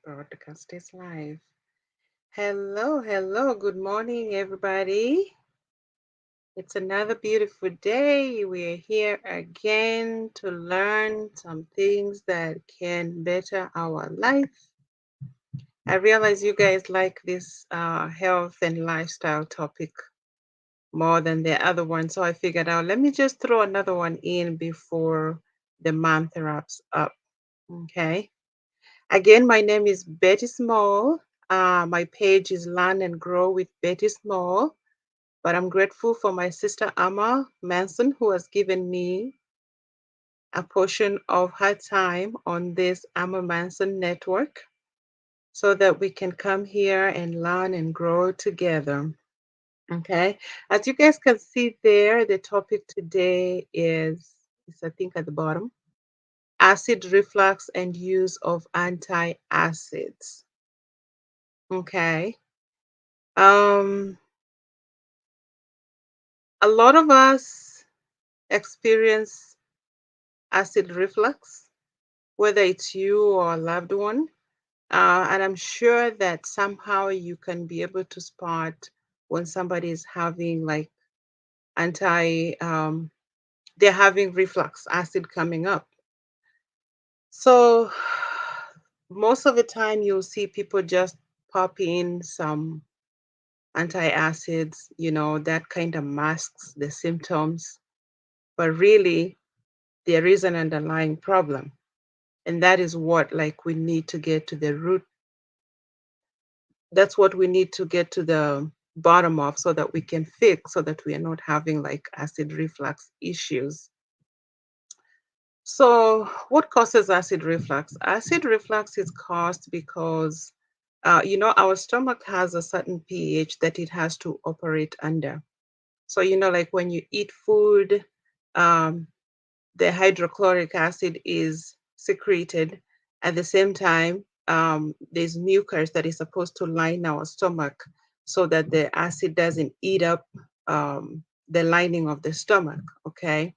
Broadcast is live. Hello, hello. Good morning, everybody. It's another beautiful day. We're here again to learn some things that can better our life. I realize you guys like this health and lifestyle topic more than the other one, so I figured out let me just throw another one in before the month wraps up. Okay. Again, my name is Betty Small. My page is Learn and Grow with Betty Small. But I'm grateful for my sister Amma Manson, who has given me a portion of her time on this Amma Manson network so that we can come here and learn and grow together. Okay. As you guys can see there, the topic today is I think at the bottom, acid reflux and use of antiacids. Okay. Um, a lot of us experience acid reflux, whether it's you or a loved one. And I'm sure that somehow you can be able to spot when somebody is having like they're having reflux acid coming up. So most of the time you'll see people just pop in some antacids, that kind of masks the symptoms. But really, there is an underlying problem. And that is what like we need to get to the root. That's what we need to get to the bottom of so that we can fix so that we are not having like acid reflux issues. So what causes acid reflux? Acid reflux is caused because our stomach has a certain pH that it has to operate under. So like when you eat food, um, the hydrochloric acid is secreted. At the same time, there's mucus that is supposed to line our stomach so that the acid doesn't eat up the lining of the stomach. Okay.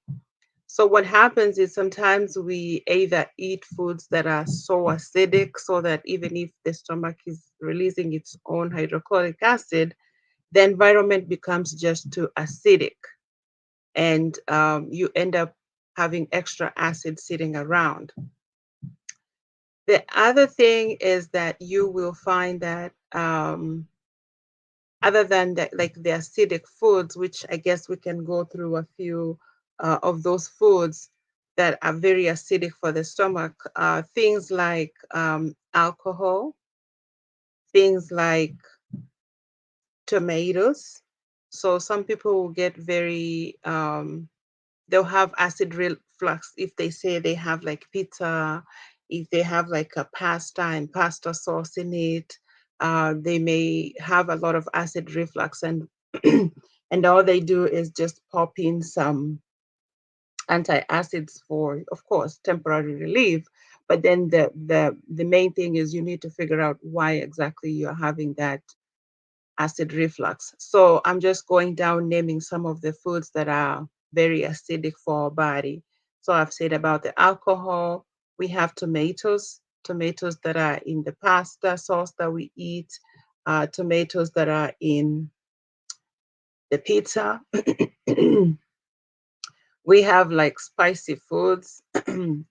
So what happens is sometimes we either eat foods that are so acidic so that even if the stomach is releasing its own hydrochloric acid, the environment becomes just too acidic and you end up having extra acid sitting around. The other thing is that you will find that other than that, like the acidic foods, which I guess we can go through a few of those foods that are very acidic for the stomach, things like alcohol, things like tomatoes. So some people will get they'll have acid reflux if they say they have like pizza, if they have like a pasta and pasta sauce in it. They may have a lot of acid reflux, and and all they do is just pop in some antacids for, of course, temporary relief. But then the main thing is you need to figure out why exactly you're having that acid reflux. So I'm just going down naming some of the foods that are very acidic for our body. So I've said about the alcohol, we have tomatoes that are in the pasta sauce that we eat, tomatoes that are in the pizza. We have like spicy foods.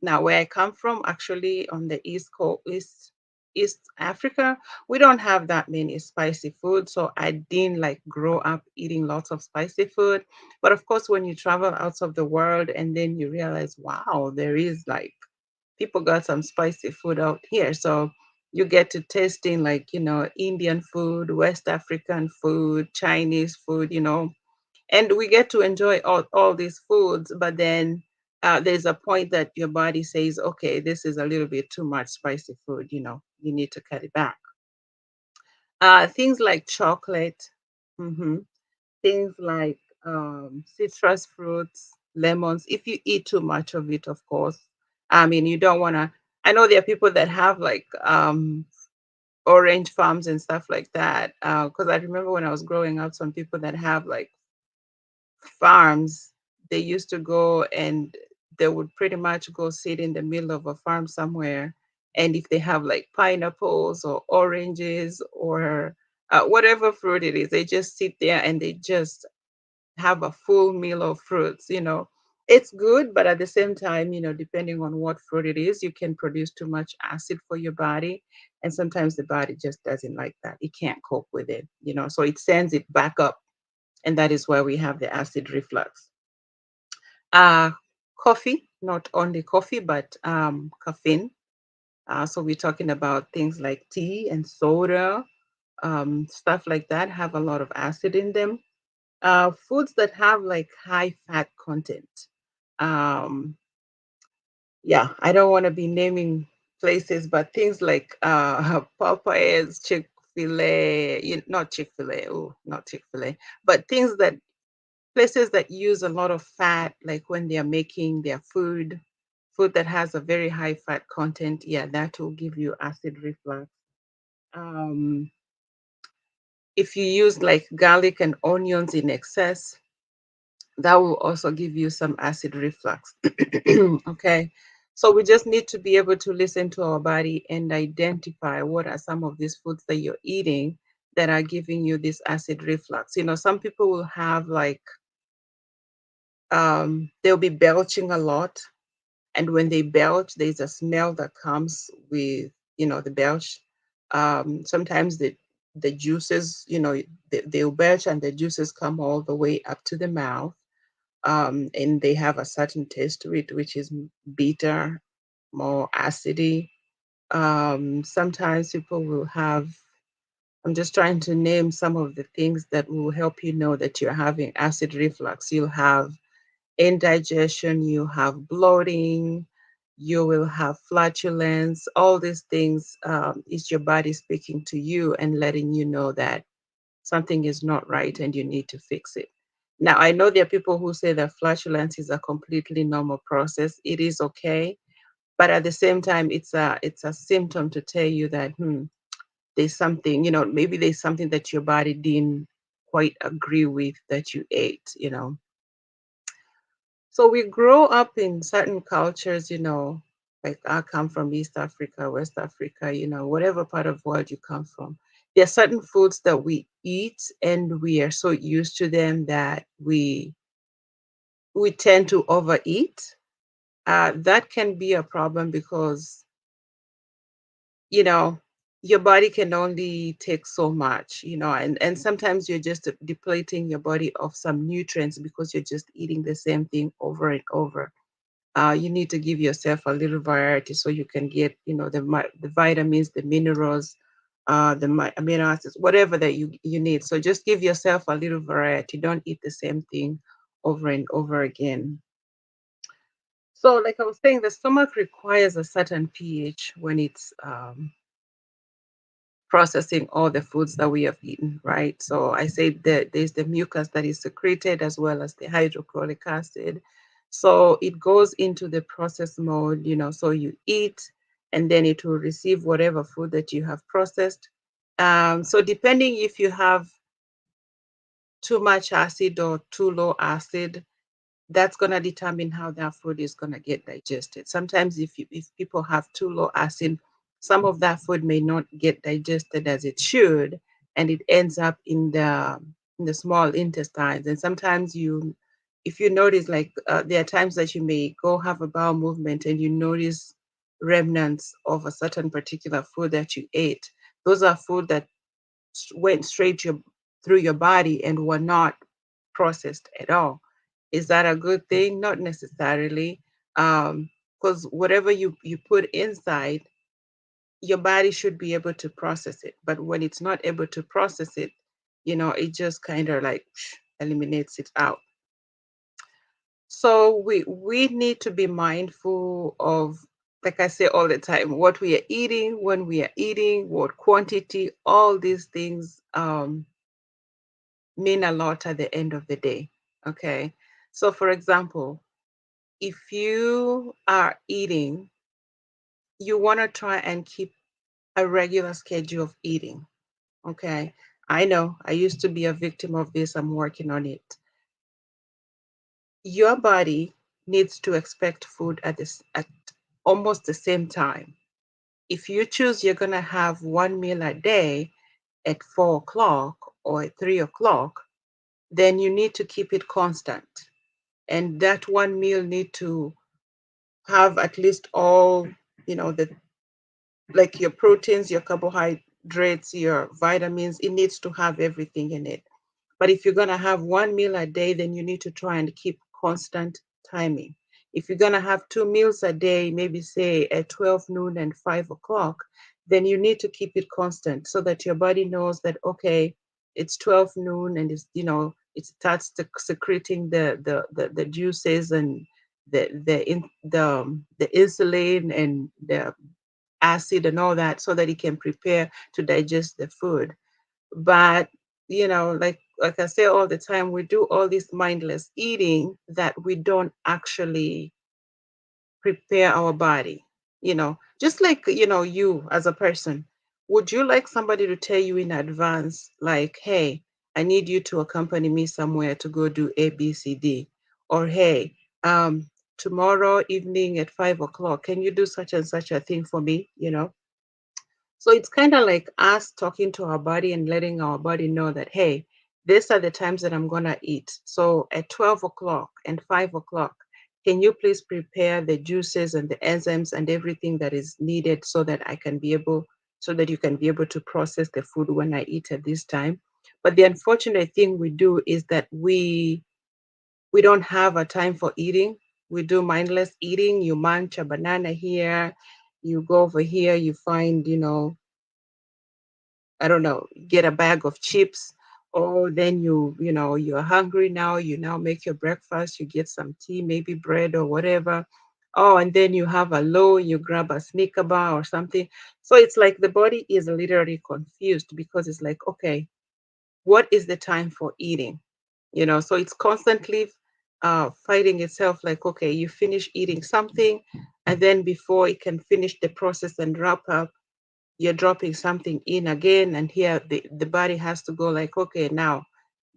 Now, where I come from, actually on the East Coast, East Africa, we don't have that many spicy food. So I didn't like grow up eating lots of spicy food. But of course, when you travel out of the world and then you realize, wow, there is like people got some spicy food out here. So you get to tasting like, Indian food, West African food, Chinese food, and we get to enjoy all these foods, but then there's a point that your body says, okay, this is a little bit too much spicy food, you need to cut it back. Things like chocolate, hmm things like citrus fruits, lemons. If you eat too much of it, of course, I mean, you don't want to. I know there are people that have like orange farms and stuff like that. Because I remember when I was growing up, some people that have like farms, they used to go and they would pretty much go sit in the middle of a farm somewhere And if they have like pineapples or oranges or whatever fruit it is, they just sit there and they just have a full meal of fruits. It's good, but at the same time, depending on what fruit it is, you can produce too much acid for your body. And sometimes the body just doesn't like that. It can't cope with it. So it sends it back up. And that is why we have the acid reflux. Uh, Coffee, not only coffee, but caffeine. So we're talking about things like tea and soda, stuff like that have a lot of acid in them. Foods that have like high fat content. Um, yeah, I don't want to be naming places, but things like Popeyes, Chick-fil-A, not Chick-fil-A, oh, not Chick-fil-A, but things that places that use a lot of fat, like when they are making their food that has a very high fat content, yeah, that will give you acid reflux. Um, if you use like garlic and onions in excess, that will also give you some acid reflux. Okay. So we just need to be able to listen to our body and identify what are some of these foods that you're eating that are giving you this acid reflux. Some people will have like they'll be belching a lot, and when they belch, there's a smell that comes with the belch. Sometimes the juices, they'll belch and the juices come all the way up to the mouth, and they have a certain taste to it, which is bitter, more acidy. Sometimes people will have. I'm just trying to name some of the things that will help you know that you're having acid reflux. You'll have indigestion, you have bloating, you will have flatulence. All these things is your body speaking to you and letting you know that something is not right and you need to fix it. Now, I know there are people who say that flatulence is a completely normal process. It is okay, but at the same time, it's a symptom to tell you that there's something, maybe there's something that your body didn't quite agree with that you ate. So we grow up in certain cultures, like I come from East Africa, West Africa, whatever part of the world you come from. There are certain foods that we eat and we are so used to them that we tend to overeat. That can be a problem because, you know, your body can only take so much, and sometimes you're just depleting your body of some nutrients because you're just eating the same thing over and over. You need to give yourself a little variety so you can get, the vitamins, the minerals, the amino acids, whatever that you need. So just give yourself a little variety. Don't eat the same thing over and over again. So, like I was saying, the stomach requires a certain pH when it's processing all the foods that we have eaten, right? So I said that there's the mucus that is secreted as well as the hydrochloric acid. So it goes into the process mode, so you eat and then it will receive whatever food that you have processed. So depending if you have too much acid or too low acid, that's going to determine how that food is going to get digested. Sometimes if people have too low acid, some of that food may not get digested as it should, and it ends up in the small intestines. And sometimes if you notice, like there are times that you may go have a bowel movement and you notice remnants of a certain particular food that you ate. Those are food that went straight through your body and were not processed at all. Is that a good thing? Not necessarily. Because whatever you put inside, your body should be able to process it. But when it's not able to process it, it just kind of like eliminates it out. So we need to be mindful of, like I say all the time, what we are eating, when we are eating, what quantity, all these things mean a lot at the end of the day. Okay. So for example, if you are eating, you want to try and keep a regular schedule of eating. Okay. I know I used to be a victim of this. I'm working on it. Your body needs to expect food at almost the same time. If you choose you're going to have one meal a day at 4 o'clock or at 3 o'clock, then you need to keep it constant. And that one meal need to have at least all, the like your proteins, your carbohydrates, your vitamins, it needs to have everything in it. But if you're going to have one meal a day, then you need to try and keep constant timing. If you're going to have two meals a day, maybe say at 12 noon and 5 o'clock, then you need to keep it constant so that your body knows that, okay, it's 12 noon and it starts to secreting the juices and the insulin and the acid and all that so that it can prepare to digest the food. But like I say all the time, we do all this mindless eating that we don't actually prepare our body. Just like you as a person, would you like somebody to tell you in advance, like, hey, I need you to accompany me somewhere to go do ABCD, or hey, tomorrow evening at 5 o'clock, can you do such and such a thing for me? So it's kind of like us talking to our body and letting our body know that, hey, these are the times that I'm going to eat. So at 12 o'clock and 5 o'clock, can you please prepare the juices and the enzymes and everything that is needed so that you can be able to process the food when I eat at this time? But the unfortunate thing we do is that we don't have a time for eating. We do mindless eating. You munch a banana here, you go over here, you find, I don't know, get a bag of chips, or then you're hungry now, you now make your breakfast, you get some tea, maybe bread or whatever. Oh, and then you have a low, you grab a Snicker bar or something. So it's like the body is literally confused because it's like, okay, what is the time for eating? So it's constantly fighting itself like, okay, you finish eating something, and then before it can finish the process and wrap up, you're dropping something in again, and here the body has to go like, okay, now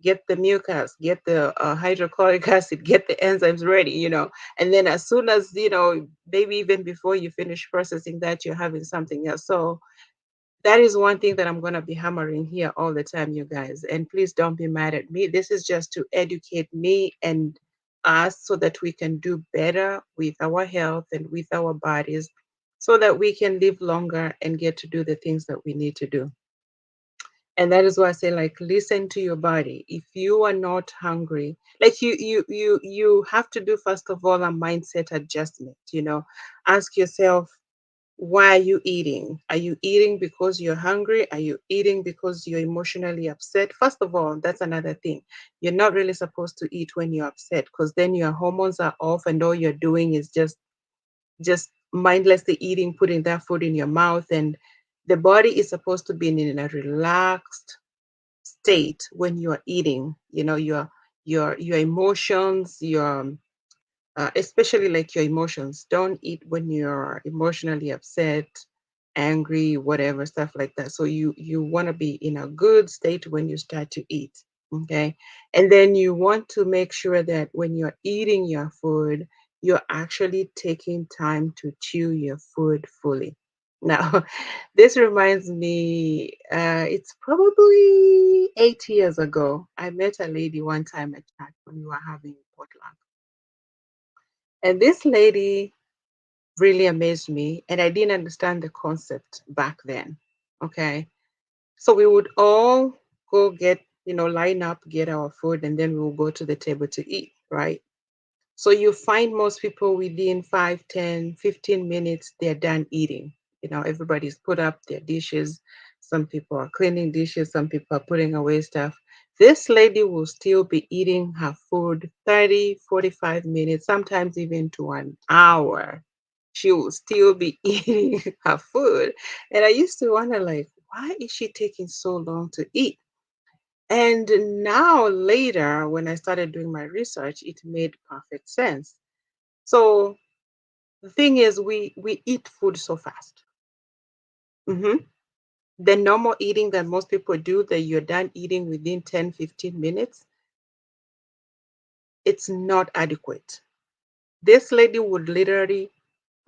get the mucus, get the hydrochloric acid, get the enzymes ready. And then as soon as maybe even before you finish processing that, you're having something else. So that is one thing that I'm going to be hammering here all the time, you guys. And please don't be mad at me. This is just to educate me and us so that we can do better with our health and with our bodies so that we can live longer and get to do the things that we need to do. And that is why I say, like, listen to your body. If you are not hungry, like you have to do first of all a mindset adjustment. Ask yourself, why are you eating? Are you eating because you're hungry? Are you eating because you're emotionally upset? First of all, that's another thing. You're not really supposed to eat when you're upset because then your hormones are off and all you're doing is just mindlessly eating, putting that food in your mouth. And the body is supposed to be in a relaxed state when you're eating. Your emotions, your especially like your emotions. Don't eat when you're emotionally upset, angry, whatever stuff like that. So you want to be in a good state when you start to eat. Okay. And then you want to make sure that when you're eating your food, you're actually taking time to chew your food fully. Now, this reminds me, it's probably 8 years ago. I met a lady one time at church when we were having potluck. And this lady really amazed me, and I didn't understand the concept back then. Okay. So we would all go line up, get our food, and then we will go to the table to eat, right? So you find most people within 5, 10, 15 minutes, they're done eating. Everybody's put up their dishes. Some people are cleaning dishes, some people are putting away stuff. This lady will still be eating her food 30, 45 minutes, sometimes even to an hour. She will still be eating her food. And I used to wonder, like, why is she taking so long to eat? And now, later, when I started doing my research, it made perfect sense. So the thing is, we eat food so fast. hmm The normal eating that most people do, that you're done eating within 10, 15 minutes, it's not adequate. This lady would literally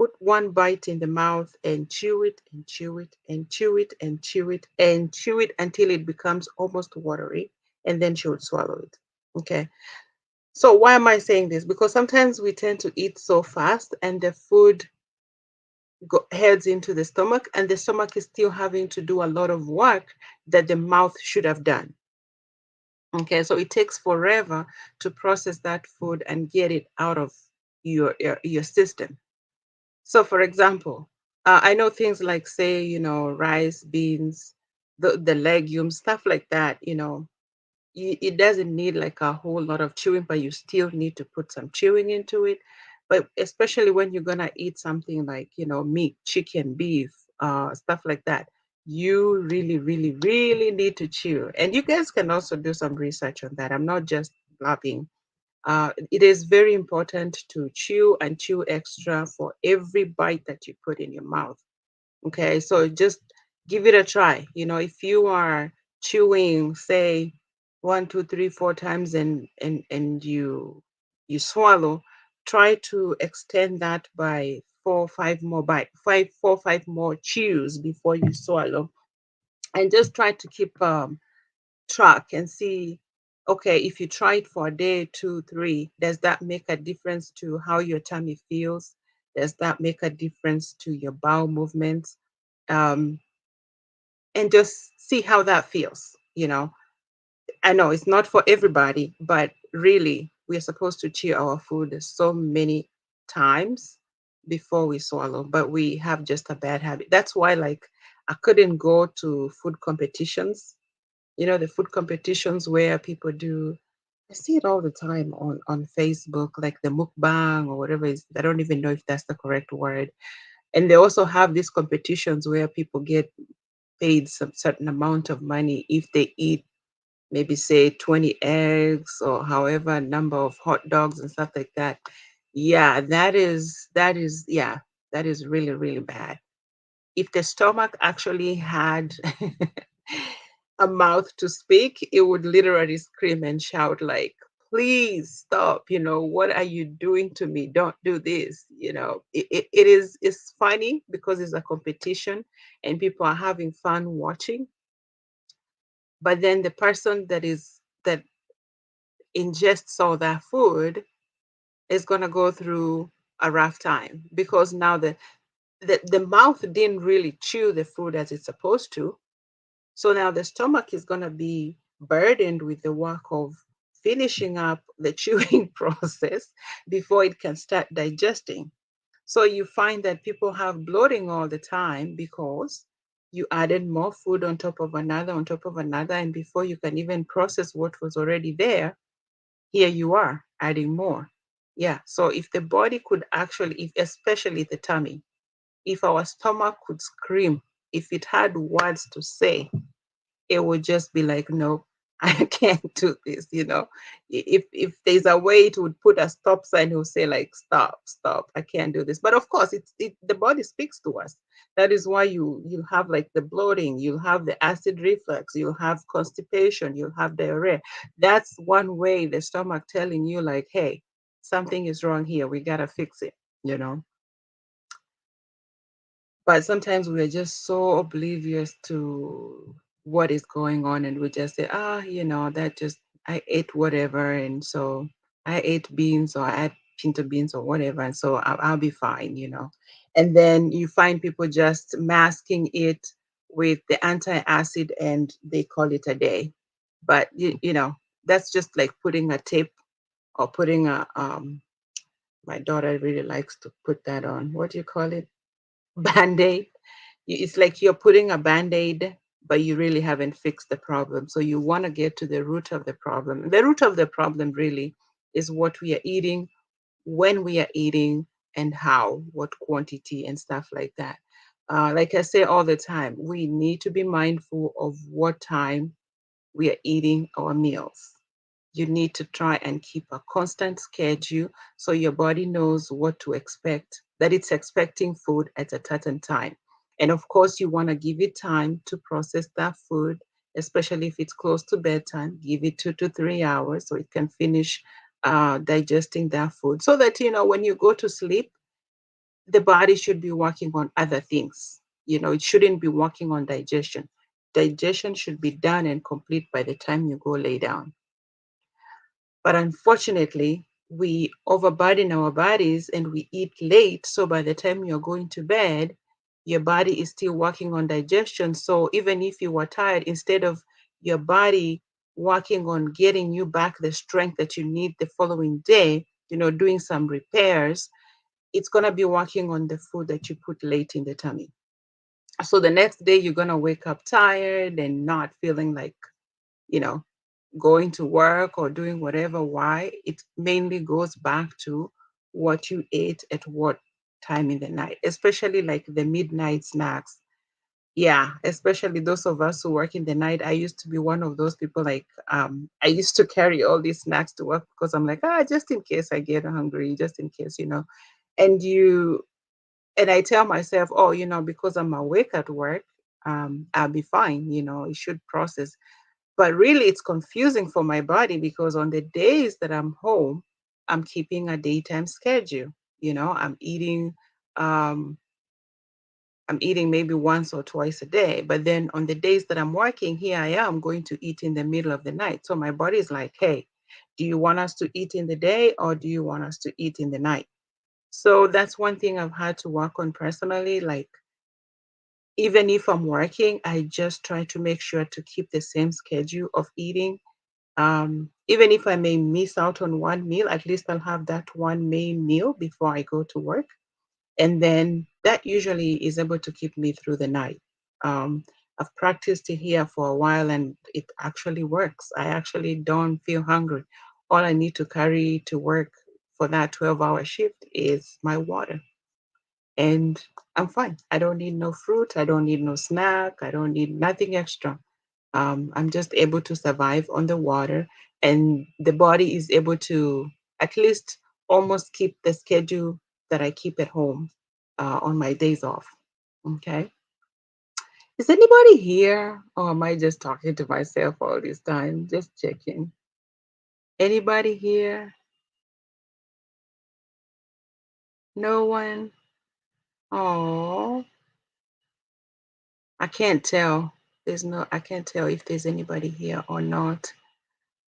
put one bite in the mouth and chew it and chew it and chew it and chew it and chew it until it becomes almost watery, and then she would swallow it. Okay. So why am I saying this? Because sometimes we tend to eat so fast and the food heads into the stomach, and the stomach is still having to do a lot of work that the mouth should have done. Okay, so it takes forever to process that food and get it out of your system. So, for example, I know things like, say, rice, beans, the legumes, stuff like that. It doesn't need like a whole lot of chewing, but you still need to put some chewing into it. But especially when you're gonna eat something like, meat, chicken, beef, stuff like that, you really, really, really need to chew. And you guys can also do some research on that. I'm not just blabbing. It is very important to chew and chew extra for every bite that you put in your mouth. Okay, so just give it a try. If you are chewing, say, one, two, three, four times, and you swallow, try to extend that by four, five more bite, five, four, five more chews before you swallow, and just try to keep track and see. Okay, if you try it for a day, two, three, does that make a difference to how your tummy feels? Does that make a difference to your bowel movements? Um, and just see how that feels. I know it's not for everybody, but really, we're supposed to chew our food so many times before we swallow, but we have just a bad habit. That's why, like, I couldn't go to food competitions. The food competitions where people do, I see it all the time on Facebook, like the mukbang or whatever is, I don't even know if that's the correct word. And they also have these competitions where people get paid some certain amount of money if they eat, maybe say 20 eggs or however number of hot dogs and stuff like that. Yeah, yeah, that is really, really bad. If the stomach actually had a mouth to speak, it would literally scream and shout like, please stop, what are you doing to me? Don't do this. It's funny because it's a competition and people are having fun watching, but then the person that ingests all that food is going to go through a rough time because now the mouth didn't really chew the food as it's supposed to. So now the stomach is going to be burdened with the work of finishing up the chewing process before it can start digesting. So you find that people have bloating all the time because you added more food on top of another, on top of another, and before you can even process what was already there, here you are adding more. Yeah. So if the body could actually, if especially the tummy, if our stomach could scream, if it had words to say, it would just be like, no, I can't do this. If there's a way it would put a stop sign, it would say like, stop, stop, I can't do this. But of course, the body speaks to us. That is why you have like the bloating, you'll have the acid reflux, you'll have constipation, you'll have diarrhea. That's one way the stomach telling you like, hey, something is wrong here, we gotta fix it you know but sometimes we're just so oblivious to what is going on, and we just say, that just, I ate whatever, and so I ate beans or I ate pinto beans or whatever, and so I'll be fine. And then you find people just masking it with the antacid and they call it a day. But that's just like putting a tape or putting a my daughter really likes to put that on. What do you call it? Band-aid. It's like you're putting a band-aid, but you really haven't fixed the problem. So you want to get to the root of the problem. The root of the problem really is what we are eating, when we are eating, and how, what quantity, and stuff like that. Like I say all the time, we need to be mindful of what time we are eating our meals. You need to try and keep a constant schedule so your body knows what to expect, that it's expecting food at a certain time. And of course, you want to give it time to process that food, especially if it's close to bedtime. Give it 2 to 3 hours so it can finish digesting that food so that, when you go to sleep, the body should be working on other things. It shouldn't be working on digestion. Digestion should be done and complete by the time you go lay down. But unfortunately, we overburden our bodies and we eat late. So by the time you're going to bed, your body is still working on digestion. So even if you were tired, instead of your body working on getting you back the strength that you need the following day, doing some repairs, it's going to be working on the food that you put late in the tummy. So the next day, you're going to wake up tired and not feeling like, you know, going to work or doing whatever. Why? It mainly goes back to what you ate at what time in the night, especially like the midnight snacks. Yeah, especially those of us who work in the night. I used to be one of those people, like, I used to carry all these snacks to work because I'm like, just in case I get hungry, just in case. And I tell myself, oh, because I'm awake at work, I'll be fine, it should process. But really, it's confusing for my body because on the days that I'm home, I'm keeping a daytime schedule. I'm eating, um, maybe once or twice a day. But then on the days that I'm working, here I am going to eat in the middle of the night. So my body is like, hey, do you want us to eat in the day or do you want us to eat in the night? So that's one thing I've had to work on personally. Like, even if I'm working, I just try to make sure to keep the same schedule of eating. Even if I may miss out on one meal, at least I'll have that one main meal before I go to work. And then that usually is able to keep me through the night. Um, I've practiced it here for a while and it actually works. I actually don't feel hungry. All I need to carry to work for that 12-hour shift is my water. And I'm fine. I don't need no fruit. I don't need no snack. I don't need nothing extra. I'm just able to survive on the water, and the body is able to at least almost keep the schedule that I keep at home on my days off. Okay. Is anybody here, or am I just talking to myself all this time? Just checking. Anybody here? No one? Oh, I can't tell. I can't tell if there's anybody here or not.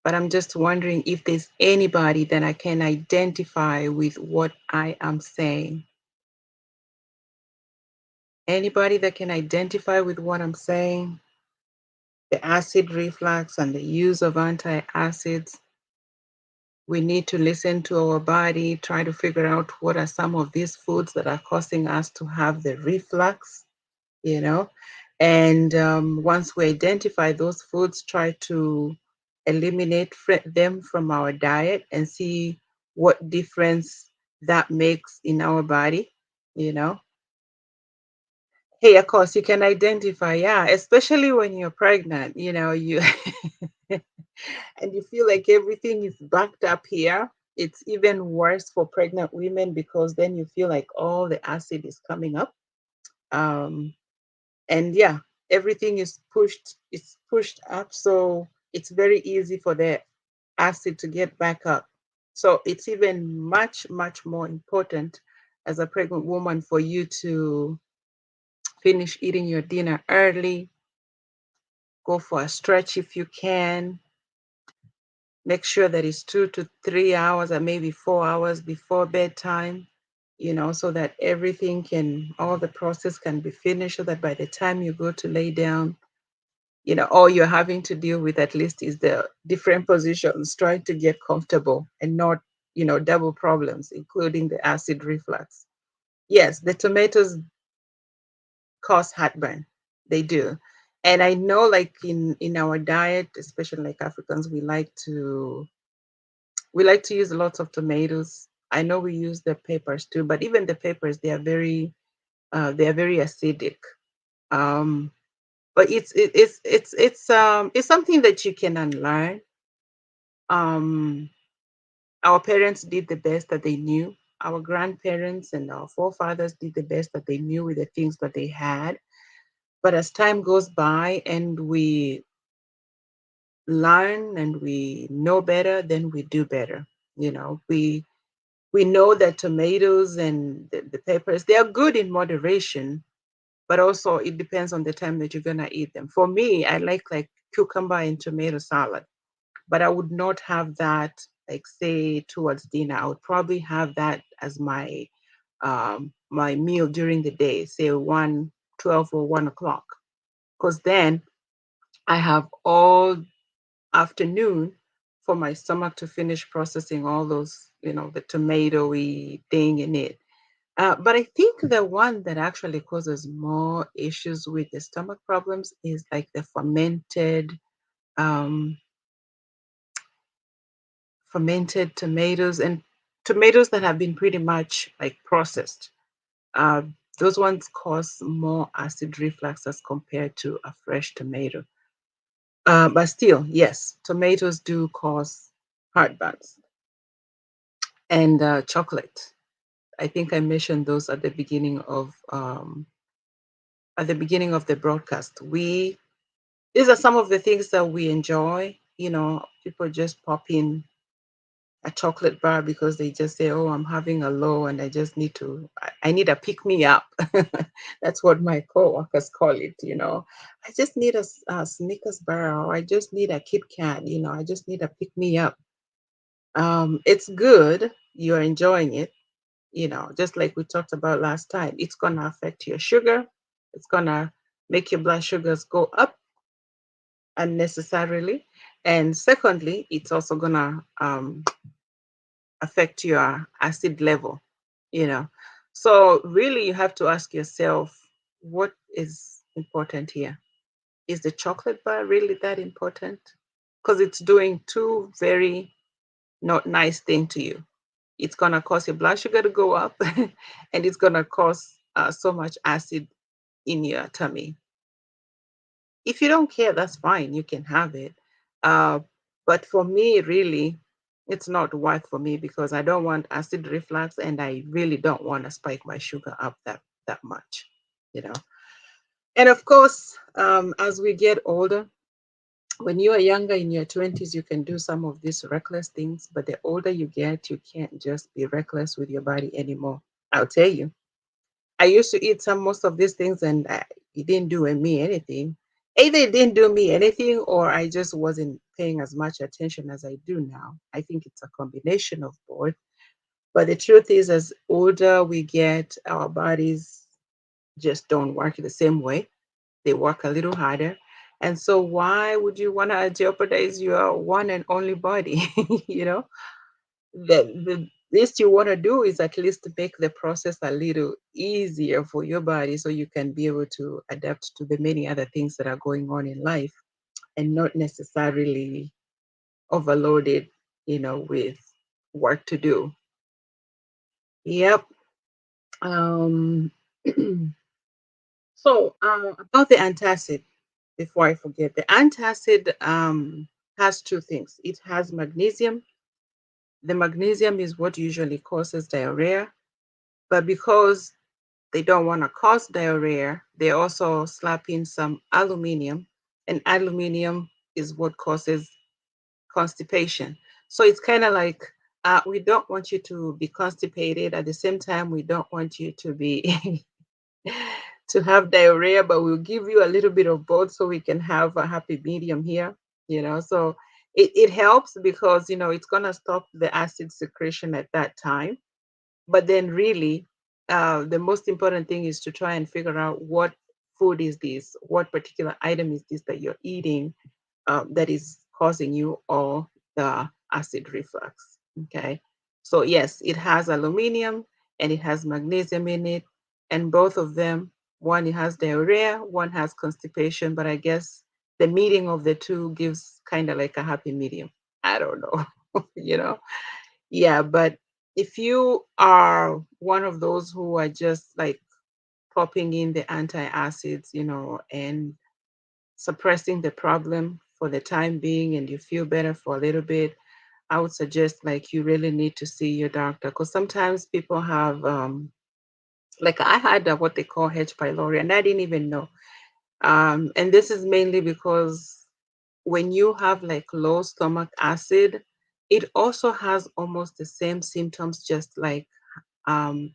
But I'm just wondering if there's anybody that I can identify with what I am saying. Anybody that can identify with what I'm saying? The acid reflux and the use of antiacids. We need to listen to our body, try to figure out what are some of these foods that are causing us to have the reflux, you know. And once we identify those foods, try to eliminate them from our diet and see what difference that makes in our body, you know. Hey, of course, you can identify, yeah, especially when you're pregnant, you and you feel like everything is backed up here. It's even worse for pregnant women because then you feel like all the acid is coming up. Um, and yeah, everything is pushed up, so it's very easy for the acid to get back up. So it's even much, much more important as a pregnant woman for you to finish eating your dinner early, go for a stretch if you can. Make sure that it's 2 to 3 hours or maybe 4 hours before bedtime, so that all the process can be finished so that by the time you go to lay down, all you're having to deal with at least is the different positions, trying to get comfortable and not, double problems, including the acid reflux. Yes, the tomatoes cause heartburn. They do. And I know, like, in our diet, especially like Africans, we like to use lots of tomatoes. I know we use the peppers too, but even the peppers, they are very acidic. Um, but it's something that you can unlearn. Um, our parents did the best that they knew. Our grandparents and our forefathers did the best that they knew with the things that they had. But as time goes by and we learn and we know better, then we do better. We We know that tomatoes and the peppers, they are good in moderation, but also it depends on the time that you're gonna eat them. For me, I like cucumber and tomato salad, but I would not have that like say towards dinner. I would probably have that as my meal during the day, say 1:12 or 1 o'clock, because then I have all afternoon for my stomach to finish processing all those, the tomatoey thing in it. But I think the one that actually causes more issues with the stomach problems is like the um, fermented tomatoes and tomatoes that have been pretty much like processed. Uh, those ones cause more acid reflux as compared to a fresh tomato. But still, yes, tomatoes do cause heartburns and chocolate. I think I mentioned those at the beginning of the broadcast. We These are some of the things that we enjoy. People just pop in a chocolate bar because they just say, "Oh, I'm having a low, and I just I need a pick me up." That's what my coworkers call it. I just need a Snickers bar, or I just need a Kit Kat. I just need a pick me up. It's good. You're enjoying it. Just like we talked about last time. It's gonna affect your sugar. It's gonna make your blood sugars go up unnecessarily. And secondly, it's also gonna affect your acid level, you know. So really you have to ask yourself, what is important here? Is the chocolate bar really that important? Because it's doing two very not nice thing to you. It's gonna cause your blood sugar to go up and it's gonna cause so much acid in your tummy. If you don't care, that's fine. You can have it. Uh, but for me, really, it's not worth for me because I don't want acid reflux and I really don't want to spike my sugar up that much, you know. And of course, as we get older, when you are younger in your 20s, you can do some of these reckless things, but the older you get, you can't just be reckless with your body anymore. I'll tell you. I used to eat most of these things, and it didn't do me anything. Either it didn't do me anything, or I just wasn't paying as much attention as I do now. I think it's a combination of both. But the truth is, as older we get, our bodies just don't work the same way. They work a little harder. And so, why would you want to jeopardize your one and only body? you know, the least you want to do is at least to make the process a little easier for your body so you can be able to adapt to the many other things that are going on in life and not necessarily overloaded, with work to do. Yep. Um, about the antacid, before I forget, the antacid has two things. It has magnesium. The magnesium is what usually causes diarrhea, but because they don't want to cause diarrhea, they also slap in some aluminum, and aluminum is what causes constipation. So it's kind of like we don't want you to be constipated. At the same time, we don't want you to be to have diarrhea, but we'll give you a little bit of both so we can have a happy medium here. So it helps because it's gonna stop the acid secretion at that time, but then, really, the most important thing is to try and figure out what food is this, what particular item is this that you're eating that is causing you all the acid reflux. Okay. So, yes, it has aluminum and it has magnesium in it. And both of them, one it has diarrhea, one has constipation, but I guess the meeting of the two gives kind of like a happy medium. I don't know, you know. Yeah, but if you are one of those who are just like popping in the antacids, and suppressing the problem for the time being, and you feel better for a little bit, I would suggest like you really need to see your doctor because sometimes people have, like I had what they call H. pylori, and I didn't even know. And this is mainly because when you have like low stomach acid, It also has almost the same symptoms, just like um,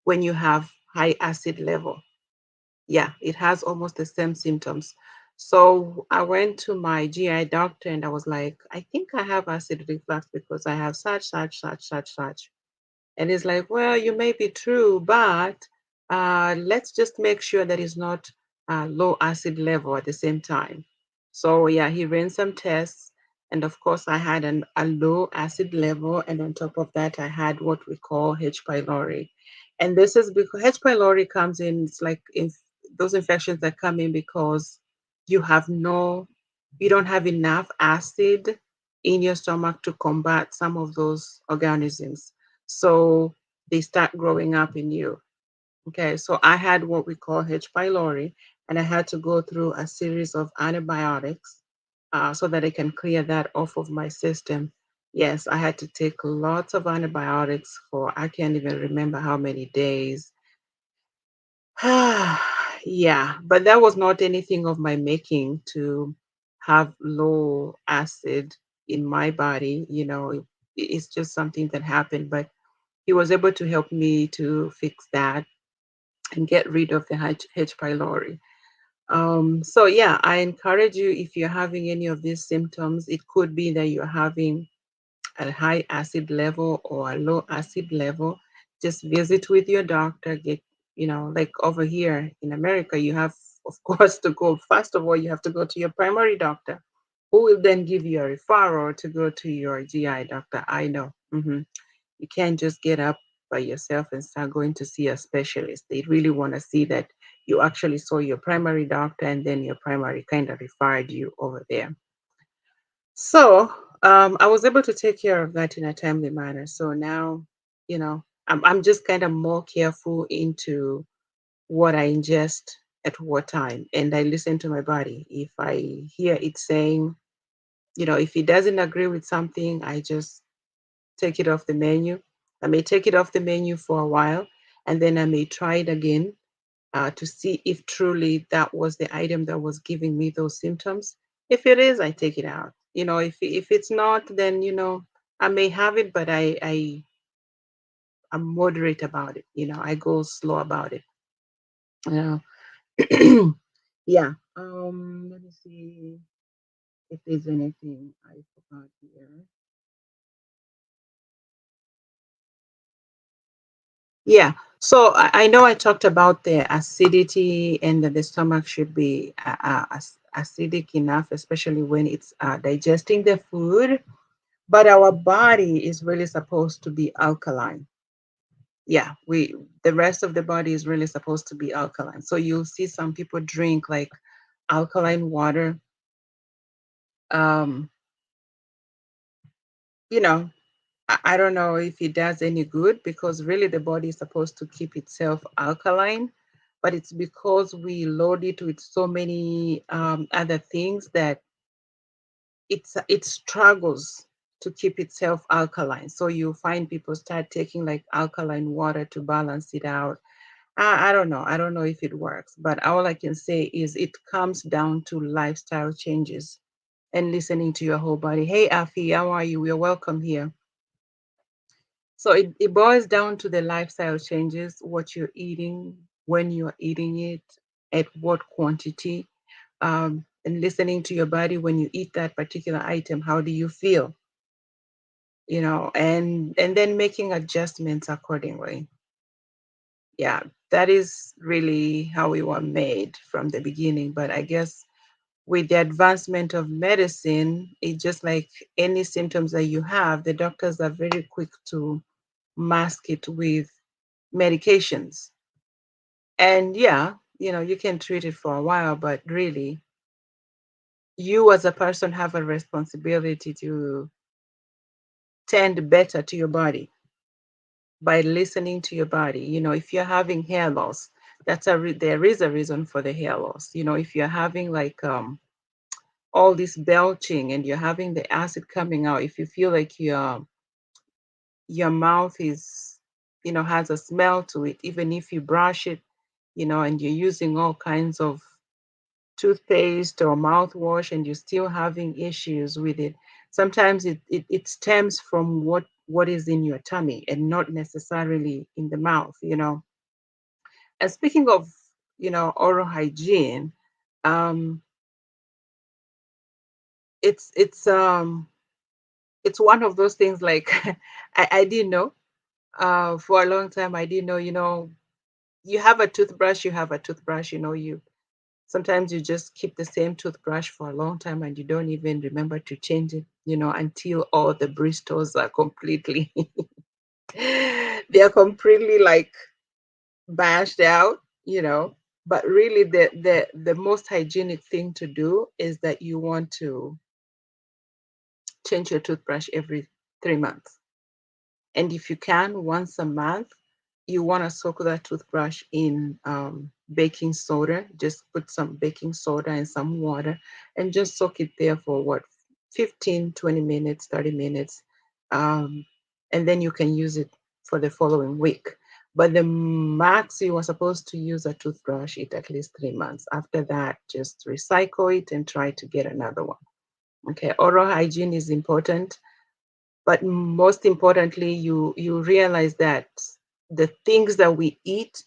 when you have high acid level. Yeah, it has almost the same symptoms. So I went to my GI doctor and I was like, I think I have acid reflux because I have such. And he's like, well, you may be true, but let's just make sure that it's not low acid level at the same time. So yeah, he ran some tests. And of course, I had a low acid level. And on top of that, I had what we call H. pylori. And this is because H. pylori comes in, it's like in those infections that come in because you have no, you don't have enough acid in your stomach to combat some of those organisms. So they start growing up in you. Okay, so I had what we call H. pylori, and I had to go through a series of antibiotics so that I can clear that off of my system. Yes, I had to take lots of antibiotics for I can't even remember how many days. Yeah, but that was not anything of my making to have low acid in my body. It's just something that happened, but he was able to help me to fix that and get rid of the H. pylori. So yeah, I encourage you, if you're having any of these symptoms, it could be that you're having a high acid level or a low acid level. Just visit with your doctor. Like over here in America, you have, of course, to go. First of all, you have to go to your primary doctor, who will then give you a referral to go to your GI doctor. I know. You can't just get up by yourself and start going to see a specialist. They really want to see that you actually saw your primary doctor and then your primary kind of referred you over there. So I was able to take care of that in a timely manner. So now, I'm just kind of more careful into what I ingest at what time. And I listen to my body. If I hear it saying, if it doesn't agree with something, I just take it off the menu. I may take it off the menu for a while, and then I may try it again to see if truly that was the item that was giving me those symptoms. If it is, I take it out. If it's not, then I may have it, but I'm moderate about it. I go slow about it. Uh, yeah. Let me see if there's anything I forgot here. Yeah. So I know I talked about the acidity and that the stomach should be acidic enough, especially when it's digesting the food. But our body is really supposed to be alkaline. Yeah, the rest of the body is really supposed to be alkaline. So you'll see some people drink like alkaline water. Um, you know, I don't know if it does any good because really the body is supposed to keep itself alkaline, but it's because we load it with so many other things that it struggles to keep itself alkaline. So you find people start taking like alkaline water to balance it out. I don't know. I don't know if it works, but all I can say is it comes down to lifestyle changes and listening to your whole body. Hey, Afi, how are you? You're welcome here. So it boils down to the lifestyle changes, what you're eating, when you're eating it, at what quantity, and listening to your body when you eat that particular item. How do you feel? And then making adjustments accordingly. Yeah, that is really how we were made from the beginning. But I guess with the advancement of medicine, it's just like any symptoms that you have, the doctors are very quick to mask it with medications. And yeah, you can treat it for a while, but really, you as a person have a responsibility to tend better to your body by listening to your body. If you're having hair loss, there is a reason for the hair loss. If you're having like all this belching and you're having the acid coming out, if you feel like your mouth is, has a smell to it, even if you brush it, and you're using all kinds of toothpaste or mouthwash and you're still having issues with it, Sometimes it stems from what is in your tummy and not necessarily in the mouth, you know. And speaking of, oral hygiene, um, it's it's um it's one of those things like I didn't know. For a long time I didn't know, you have a toothbrush, you sometimes you just keep the same toothbrush for a long time and you don't even remember to change it, until all the bristles are completely they are completely like bashed out, But really the most hygienic thing to do is that you want to change your toothbrush every 3 months. And if you can, once a month, you want to soak that toothbrush in baking soda. Just put some baking soda and some water and just soak it there for what, 15, 20 minutes, 30 minutes. Um, and then you can use it for the following week. But the max you are supposed to use a toothbrush it at least 3 months. After that, just recycle it and try to get another one. Okay, oral hygiene is important, but most importantly, you realize that the things that we eat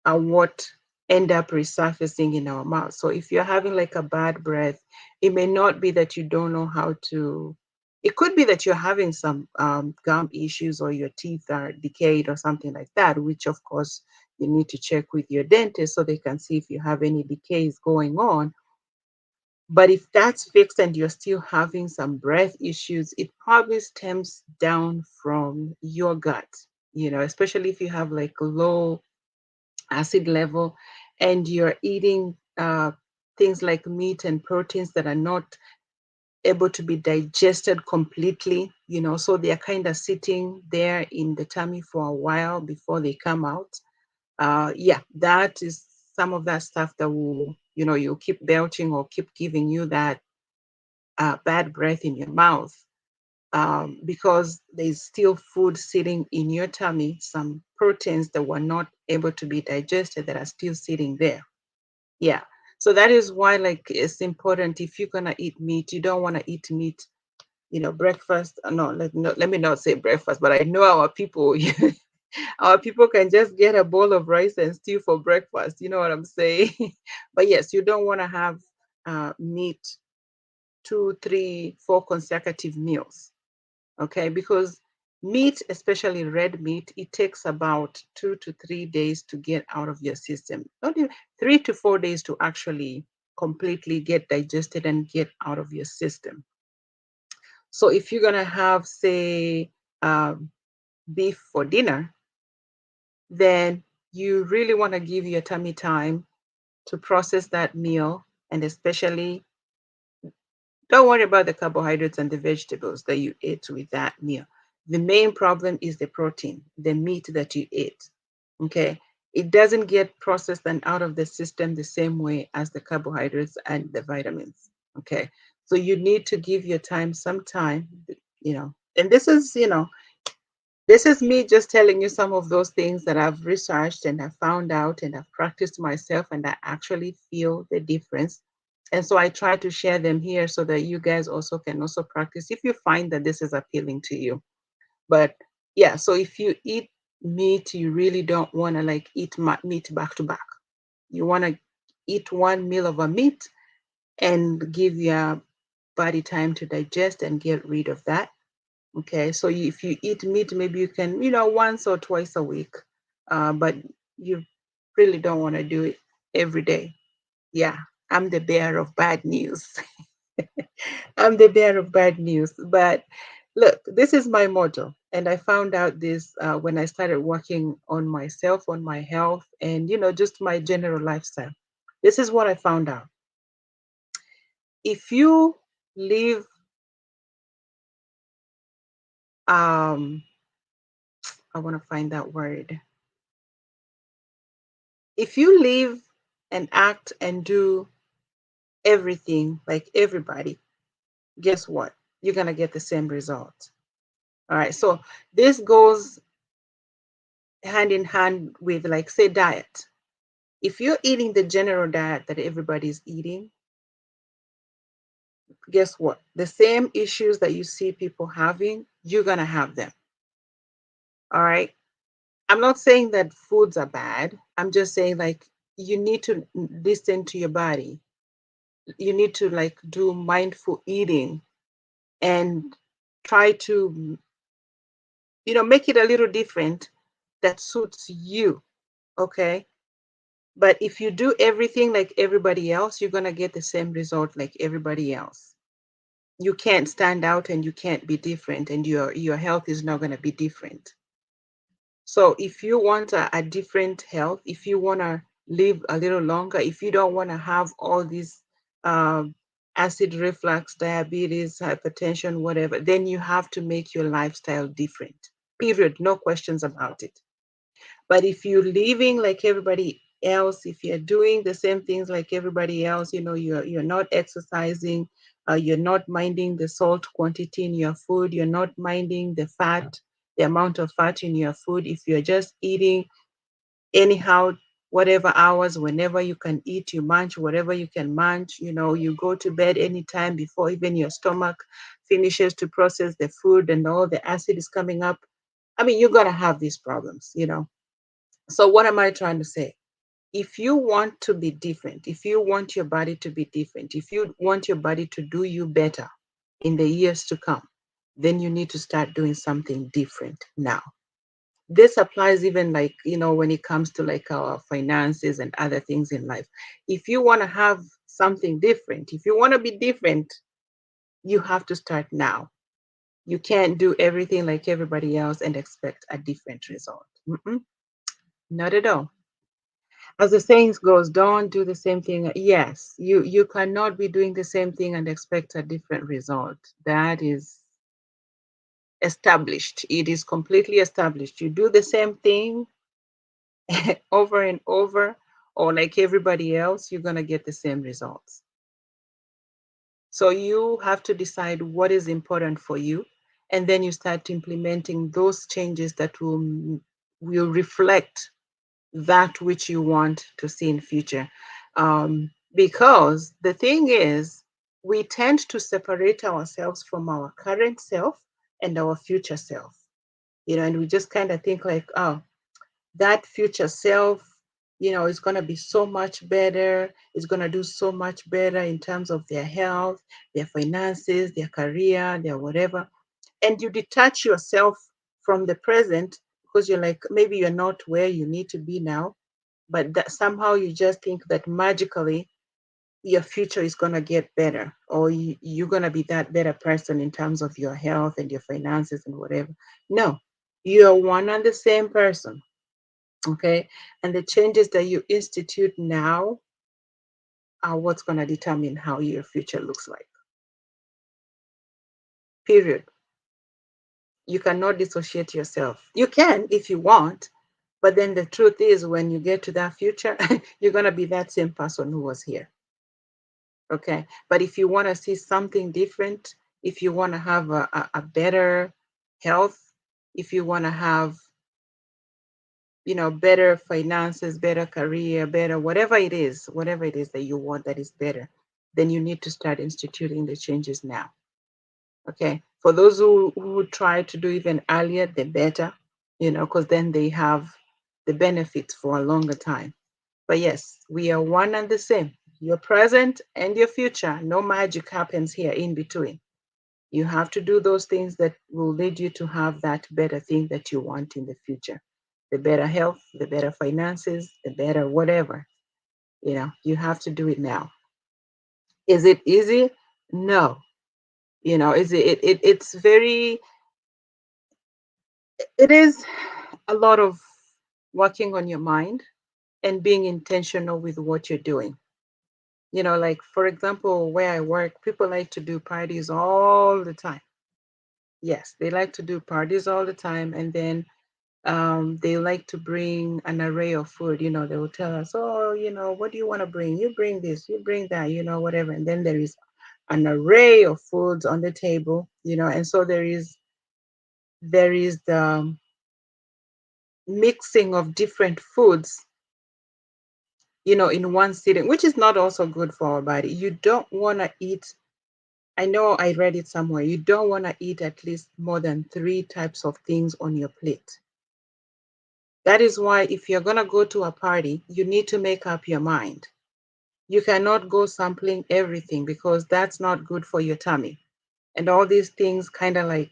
are what end up resurfacing in our mouth. So if you're having like a bad breath, it may not be that you don't know how to. It could be that you're having some gum issues or your teeth are decayed or something like that, which of course you need to check with your dentist so they can see if you have any decays going on. But if that's fixed and you're still having some breath issues, it probably stems down from your gut, especially if you have like a low acid level and you're eating things like meat and proteins that are not able to be digested completely, so they're kind of sitting there in the tummy for a while before they come out. Yeah, that is some of that stuff that will, you'll keep belching or keep giving you that bad breath in your mouth, because there's still food sitting in your tummy, some proteins that were not able to be digested that are still sitting there. Yeah. So that is why, like, it's important if you're gonna eat meat, you don't want to eat meat, breakfast. No, let me not say breakfast, but I know our people, our people can just get a bowl of rice and stew for breakfast. You know what I'm saying? But yes, you don't want to have meat 2, 3, 4 consecutive meals. Okay, because meat, especially red meat, it takes about 2 to 3 days to get out of your system. Not even 3 to 4 days to actually completely get digested and get out of your system. So if you're gonna have, say, beef for dinner, then you really want to give your tummy time to process that meal, and especially don't worry about the carbohydrates and the vegetables that you ate with that meal. The main problem is the protein, the meat that you ate. Okay. It doesn't get processed and out of the system the same way as the carbohydrates and the vitamins. Okay. So you need to give your time some time, and this is me just telling you some of those things that I've researched and I've found out and I've practiced myself and I actually feel the difference. And so I try to share them here so that you guys also can also practice if you find that this is appealing to you. But yeah, so if you eat meat, you really don't want to like eat meat back to back. You want to eat one meal of a meat and give your body time to digest and get rid of that. Okay, so if you eat meat, maybe you can, once or twice a week, but you really don't want to do it every day. Yeah, I'm the bearer of bad news. I'm the bearer of bad news. But look, this is my motto. And I found out this when I started working on myself, on my health, and, just my general lifestyle. This is what I found out. If you live, um, I want to find that word. If you live and act and do everything like everybody, guess what? You're going to get the same result. All right. So this goes hand in hand with, like, say, diet. If you're eating the general diet that everybody's eating, guess what? The same issues that you see people having, you're going to have them. All right. I'm not saying that foods are bad. I'm just saying, like, you need to listen to your body. You need to, like, do mindful eating and try to, make it a little different that suits you. Okay. But if you do everything like everybody else, you're going to get the same result like everybody else. You can't stand out and you can't be different, and your health is not going to be different. So if you want a different health, if you want to live a little longer, if you don't want to have all these um, acid reflux, diabetes, hypertension, whatever, then you have to make your lifestyle different. Period. No questions about it. But if you're living like everybody else, if you're doing the same things like everybody else, you're not exercising, you're not minding the salt quantity in your food, you're not minding the amount of fat in your food. If you're just eating anyhow, whatever hours, whenever you can eat, you munch whatever you can munch. You go to bed anytime before even your stomach finishes to process the food and all the acid is coming up. I mean, you're gonna have these problems. So what am I trying to say? If you want to be different, if you want your body to be different, if you want your body to do you better in the years to come, then you need to start doing something different now. This applies even, like, when it comes to like our finances and other things in life. If you want to have something different, if you want to be different, you have to start now. You can't do everything like everybody else and expect a different result. Mm-mm, not at all. As the saying goes, don't do the same thing. Yes, you cannot be doing the same thing and expect a different result. That is established. It is completely established. You do the same thing over and over, or like everybody else, you're going to get the same results. So you have to decide what is important for you, and then you start implementing those changes that will reflect that which you want to see in future. Because the thing is, we tend to separate ourselves from our current self and our future self. And we just kind of think like, oh, that future self, is going to be so much better. It's going to do so much better in terms of their health, their finances, their career, their whatever. And you detach yourself from the present because you're like, maybe you're not where you need to be now, but that somehow you just think that magically your future is going to get better, or you're going to be that better person in terms of your health and your finances and whatever. No, you're one and the same person. Okay. And the changes that you institute now are what's going to determine how your future looks like. Period. You cannot dissociate yourself. You can if you want, but then the truth is, when you get to that future, you're going to be that same person who was here. Okay. But if you want to see something different, if you want to have a better health, if you want to have, better finances, better career, better whatever it is that you want that is better, then you need to start instituting the changes now. Okay. For those who try to do even earlier, the better, because then they have the benefits for a longer time. But yes, we are one and the same. Your present and your future. No magic happens here in between. You have to do those things that will lead you to have that better thing that you want in the future. The better health, the better finances, the better whatever. You have to do it now. Is it easy? No. Is it's very, it is a lot of working on your mind and being intentional with what you're doing. Like, for example, where I work, people like to do parties all the time. Yes, they like to do parties all the time. And then they like to bring an array of food. They will tell us, oh, what do you want to bring? You bring this, you bring that, whatever. And then there is an array of foods on the table, and so there is the mixing of different foods, in one sitting, which is not also good for our body. You don't want to eat I know I read it somewhere. You don't want to eat at least more than three types of things on your plate. That is why if you're going to go to a party, you need to make up your mind. You cannot go sampling everything because that's not good for your tummy. And all these things kind of like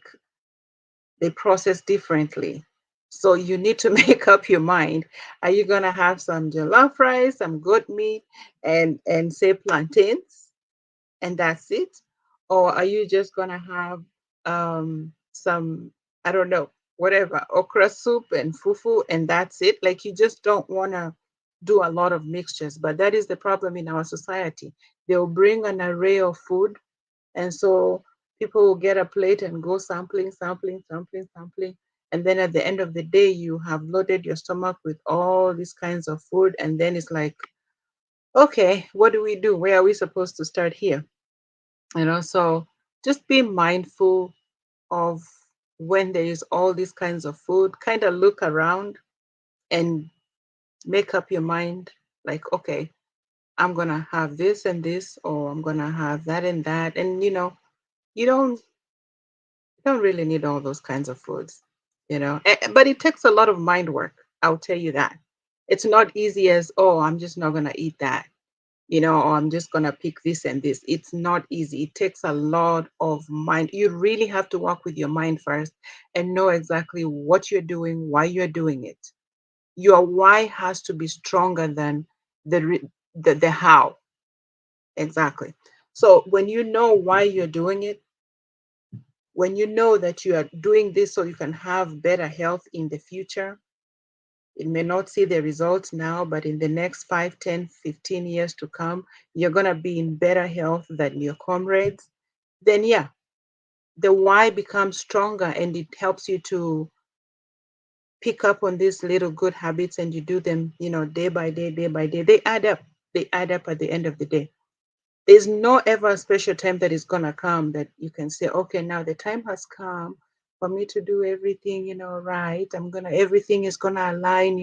they process differently. So you need to make up your mind. Are you going to have some jollof rice, some goat meat, and say plantains? And that's it? Or are you just gonna have some, I don't know, whatever, okra soup and fufu and that's it? Like you just don't wanna do a lot of mixtures. But that is the problem in our society. They'll bring an array of food, and so people will get a plate and go sampling, sampling, sampling, sampling. And then at the end of the day, you have loaded your stomach with all these kinds of food. And then it's like, okay, what do we do? Where are we supposed to start here? So just be mindful of when there is all these kinds of food, kind of look around and make up your mind like, okay, I'm going to have this and this, or I'm going to have that and that. And you don't really need all those kinds of foods. But it takes a lot of mind work. I'll tell you that. It's not easy as, oh, I'm just not going to eat that, or I'm just going to pick this and this. It's not easy. It takes a lot of mind. You really have to work with your mind first and know exactly what you're doing, why you're doing it. Your why has to be stronger than the how. Exactly. So when you know why you're doing it, when you know that you are doing this so you can have better health in the future, it may not see the results now, but in the next 5, 10, 15 years to come, you're going to be in better health than your comrades. Then, yeah, the why becomes stronger and it helps you to pick up on these little good habits and you do them, day by day, day by day. They add up. They add up at the end of the day. There's no ever a special time that is gonna come that you can say, okay, now the time has come for me to do everything, right. Everything is gonna align.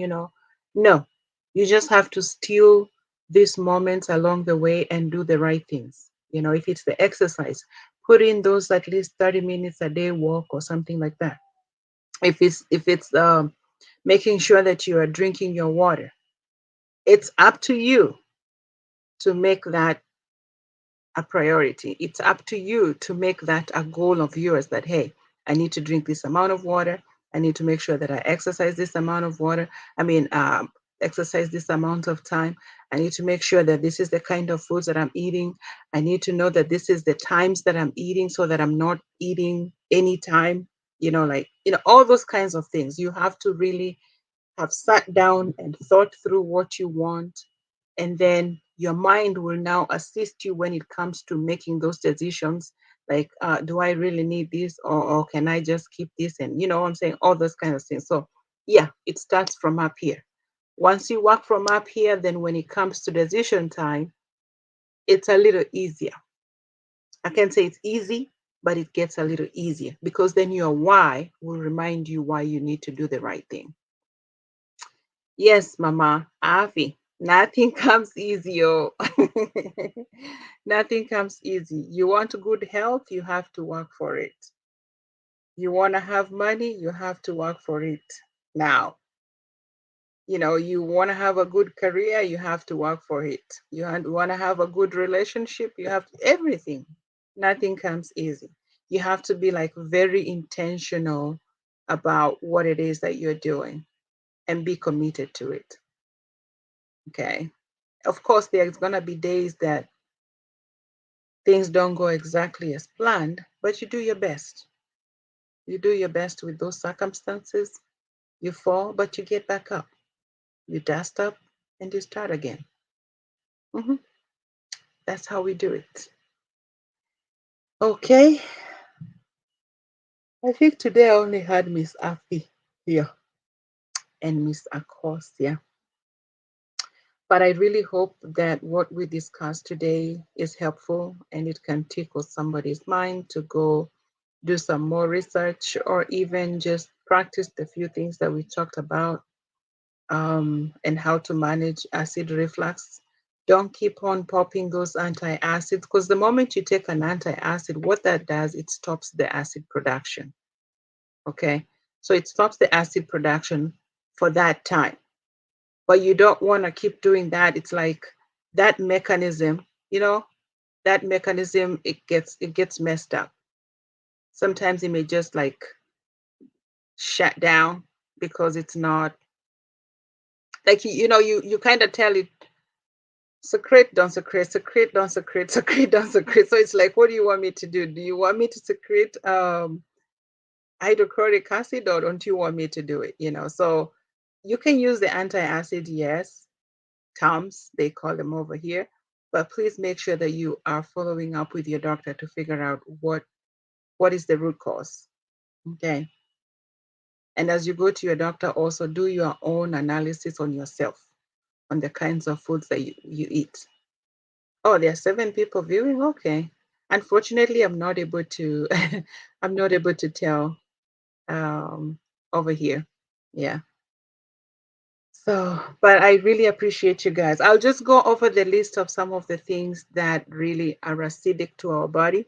No, you just have to steal these moments along the way and do the right things. If it's the exercise, put in those at least 30 minutes a day walk or something like that. If it's making sure that you are drinking your water, it's up to you to make that a priority. It's up to you to make that a goal of yours that, hey, I need to drink this amount of water. I need to make sure that I exercise this amount of water. I mean, exercise this amount of time. I need to make sure that this is the kind of foods that I'm eating. I need to know that this is the times that I'm eating so that I'm not eating anytime, all those kinds of things. You have to really have sat down and thought through what you want, and then your mind will now assist you when it comes to making those decisions like, do I really need this, or can I just keep this? And you know what I'm saying, all those kinds of things. So yeah, it starts from up here. Once you work from up here, then when it comes to decision time, it's a little easier. I can't say it's easy, but it gets a little easier because then your why will remind you why you need to do the right thing. Yes, Mama, Avi. Nothing comes easy, oh. Nothing comes easy. You want good health, you have to work for it. You want to have money, you have to work for it now. You want to have a good career, you have to work for it. You want to have a good relationship, you have to, everything. Nothing comes easy. You have to be like very intentional about what it is that you're doing and be committed to it. Okay. Of course, there's going to be days that things don't go exactly as planned, but you do your best. You do your best with those circumstances. You fall, but you get back up. You dust up and you start again. hmm That's how we do it. Okay. I think today I only had Miss Afi here and Miss Akosia. But I really hope that what we discussed today is helpful and it can tickle somebody's mind to go do some more research or even just practice the few things that we talked about, and how to manage acid reflux. Don't keep on popping those antacids because the moment you take an antacid, what that does, it stops the acid production. Okay. So it stops the acid production for that time. But you don't want to keep doing that. It's like that mechanism, you know, that mechanism it gets messed up. Sometimes it may just like shut down because it's not like you kind of tell it secrete, don't secrete, secrete, don't secrete, secrete, don't secrete. So it's like, what do you want me to do? Do you want me to secrete hydrochloric acid or don't you want me to do it? So you can use the antacid, yes, Tums, they call them over here. But please make sure that you are following up with your doctor to figure out what is the root cause. Okay. And as you go to your doctor, also do your own analysis on yourself, on the kinds of foods that you eat. Oh, there are 7 people viewing. Okay. Unfortunately, I'm not able to I'm not able to tell um over here. Yeah. So, but I really appreciate you guys. I'll just go over the list of some of the things that really are acidic to our body.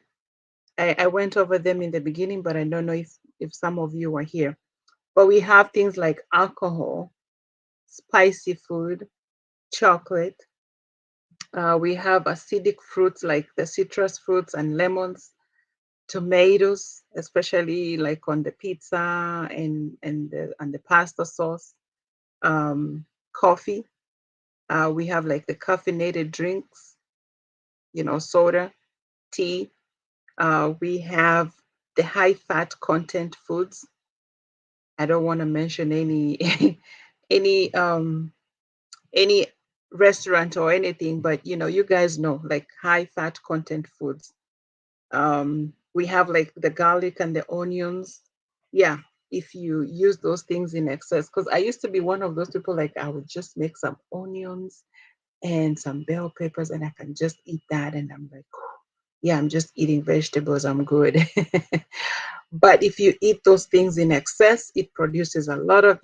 I went over them in the beginning, but I don't know if some of you were here. But we have things like alcohol, spicy food, chocolate. We have acidic fruits like the citrus fruits and lemons, tomatoes, especially like on the pizza and the pasta sauce. Coffee. We have like the caffeinated drinks, soda, tea. We have the high fat content foods. I don't want to mention any any any restaurant or anything, but you guys know like high fat content foods. We have like the garlic and the onions. Yeah, if you use those things in excess, because I used to be one of those people like I would just make some onions and some bell peppers and I can just eat that and I'm like, yeah, I'm just eating vegetables, I'm good. But if you eat those things in excess, it produces a lot of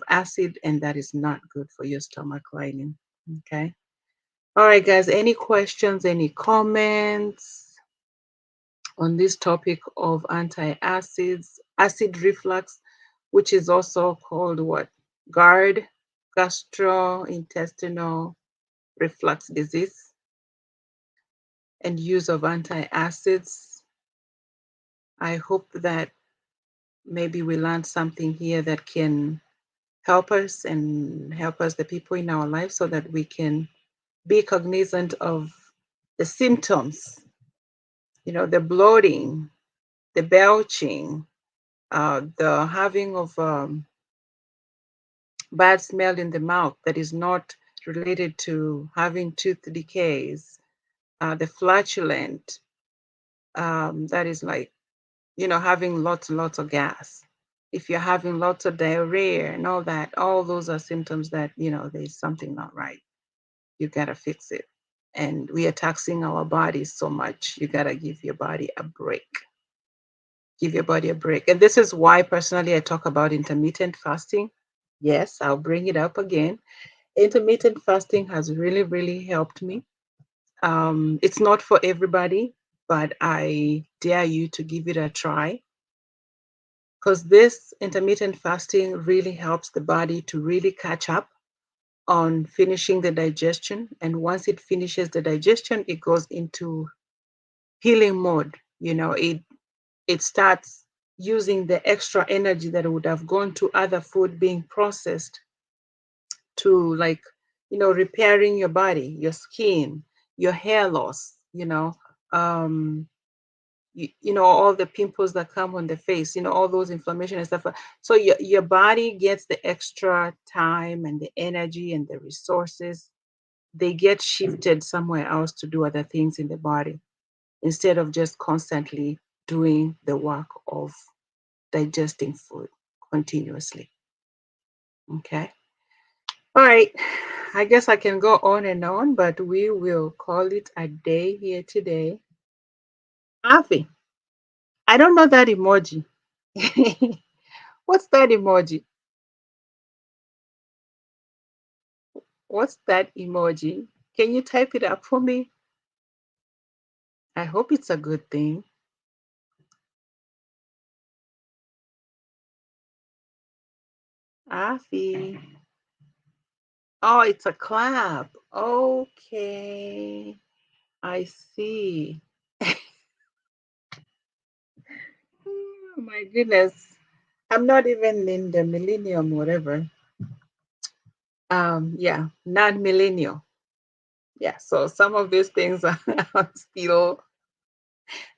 acid, and that is not good for your stomach lining. Okay. All right, guys. Any questions? Any comments on this topic of antacids, acid reflux, which is also called what? GARD, gastrointestinal reflux disease, and use of antacids. I hope that maybe we learned something here that can help us and help us, the people in our life, so that we can be cognizant of the symptoms, the bloating, the belching, the having of bad smell in the mouth that is not related to having tooth decays, the flatulent, that is like, having lots and lots of gas. If you're having lots of diarrhea and all that, all those are symptoms that, there's something not right. You got to fix it. And we are taxing our bodies so much. You got to give your body a break. Give your body a break. And this is why, personally, I talk about intermittent fasting. Yes, I'll bring it up again. Intermittent fasting has really, really helped me. It's not for everybody, but I dare you to give it a try because this intermittent fasting really helps the body to really catch up on finishing the digestion. And once it finishes the digestion, it goes into healing mode. It starts using the extra energy that would have gone to other food being processed to like, repairing your body, your skin, your hair loss, um, all the pimples that come on the face, all those inflammation and stuff. So your body gets the extra time and the energy and the resources. They get shifted somewhere else to do other things in the body instead of just constantly doing the work of digesting food continuously. Okay. All right. I guess I can go on and on, but we will call it a day here today. Avi, I don't know that emoji. What's that emoji? What's that emoji? Can you type it up for me? I hope it's a good thing. Afi. Oh, it's a clap. Okay. I see. Oh my goodness. I'm not even in the millennium, whatever. Yeah, non-millennial. Yeah, so some of these things are I'm still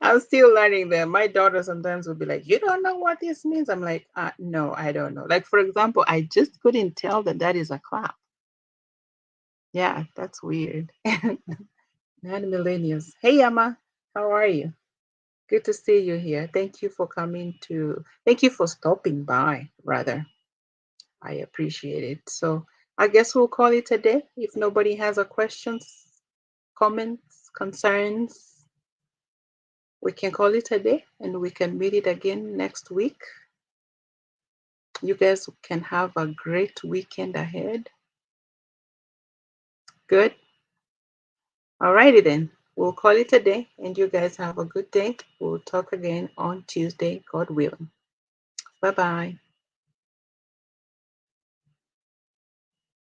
I'm still learning them. My daughter sometimes will be like, "You don't know what this means." I'm like, no, I don't know. Like for example, I just couldn't tell that that is a clap. Yeah, that's weird. Non-millennials. Hey, Yama, how are you? Good to see you here. Thank you for stopping by, rather. I appreciate it. So I guess we'll call it a day. If nobody has a questions, comments, concerns, we can call it a day and we can meet it again next week. You guys can have a great weekend ahead. Good. Alrighty then. We'll call it a day and you guys have a good day. We'll talk again on Tuesday, God willing. Bye bye.